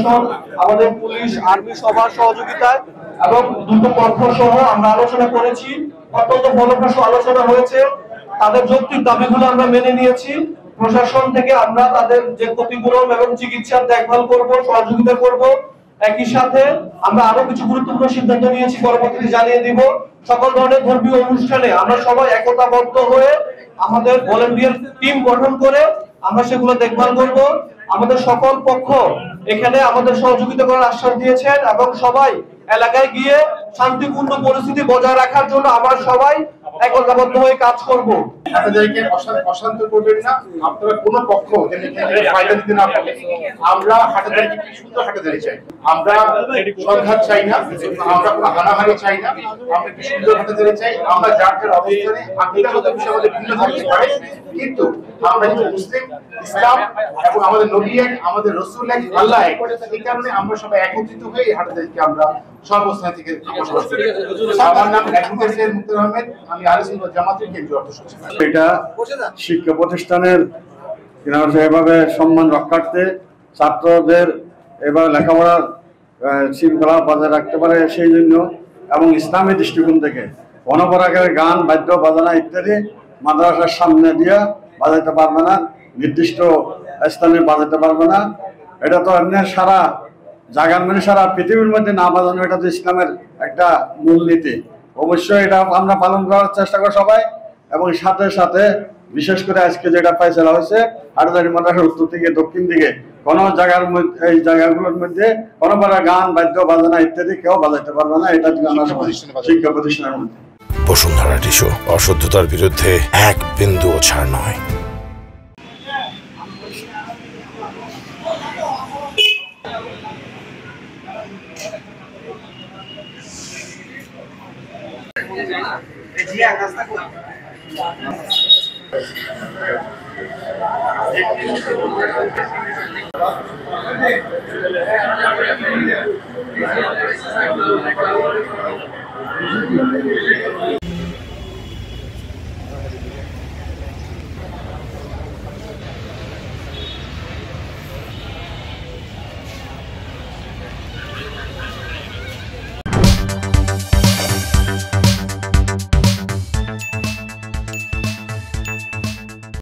প্রশাসন, আমাদের police, army সবার সহযোগিতায় এবং দুটো পক্ষ সহ আমরা আলোচনা করেছি। অত্যন্ত ফলপ্রসূ আলোচনা হয়েছে। তাদের যৌক্তিক দাবিগুলো আমরা মেনে নিয়েছি। প্রশাসন থেকে আমরা তাদের যে ক্ষতিপূরণ এবং চিকিৎসার দেখভাল করব, সহযোগিতা করব। একই সাথে আমরা আরো কিছু গুরুত্বপূর্ণ সিদ্ধান্ত নিয়েছি, পরবর্তীতে জানিয়ে দিব। সকল ধরনের ধর্মীয় অনুষ্ঠানে আমরা সবাই একতাবদ্ধ হয়ে আমাদের ভলান্টিয়ার টিম গঠন করে আমরা সেগুলো দেখভাল করব। আমাদের সকল পক্ষ এখানে আমাদের সহযোগিতা করার আশ্বাস দিয়েছেন এবং সবাই এলাকায় গিয়ে শান্তিপূর্ণ পরিস্থিতি বজায় রাখার জন্য আমরা সবাই একতাবদ্ধ হয়ে কাজ করব। আপনাদেরকে অশান্ত করবেন না, আপনারা কোনো পক্ষ ফায়দা দিতে না পারে। আমরা হাটাদারিকে কি সুন্দর হাটাদারি চাই, আমরা সংঘাত চাই না, আমরা কোনো হানাহানি চাই না, আমরা কি সুন্দর হাটাদারি চাই। আমরা যার যার অবস্থানে আকিদাগত বিষয়ে আমাদের ভিন্ন থাকতে পারে, কিন্তু আমরা যে মুসলিম, ইসলাম এবং আমাদের নবী এক, আমাদের রসুল এক, আল্লাহ এক, এই কারণে আমরা সবাই একত্রিত হয়ে এই হাটাদারিকে আমরা সর্বস্থান থেকে বসবাস করি। আমার নাম অ্যাডভোকেট সৈয়দ মুক্তার আহমেদ, আমি আহলে সুন্নাত জামাতের কেন্দ্রীয় অর্থ সচিব। এটা শিক্ষা প্রতিষ্ঠানের এভাবে সম্মান রক্ষার্থে ছাত্রদের এবার লেখাপড়ার শৃঙ্খলা বজায় রাখতে পারে সেই জন্য, এবং ইসলামী দৃষ্টিকোণ থেকে অনবরাকের গান, বাদ্য বাজানা ইত্যাদি মাদ্রাসার সামনে দিয়ে বাজাইতে পারবে না, নির্দিষ্ট স্থানে বাজাতে পারবে না। এটা তো এমনি সারা জায়গার মানে সারা পৃথিবীর মধ্যে না বাজানো, এটা তো ইসলামের একটা মূলনীতি। অবশ্যই এটা আমরা পালন করার চেষ্টা করি সবাই। এবং সাথে সাথে বিশেষ করে আজকে যেটা ফয়সালা হয়েছে, হাটাজারি মাদ্রাসার উত্তর থেকে দক্ষিণ দিকে কোনো জায়গার মধ্যে, এই জায়গাগুলোর মধ্যে কোনো গান, বাদ্য বাজানা ইত্যাদি কেউ বাজাইতে পারবে না। এটা শিক্ষা প্রতিষ্ঠানের মধ্যে। বসুন্ধরা টিস্যু, অশুদ্ধতার বিরুদ্ধে এক বিন্দুও ছাড় নয়।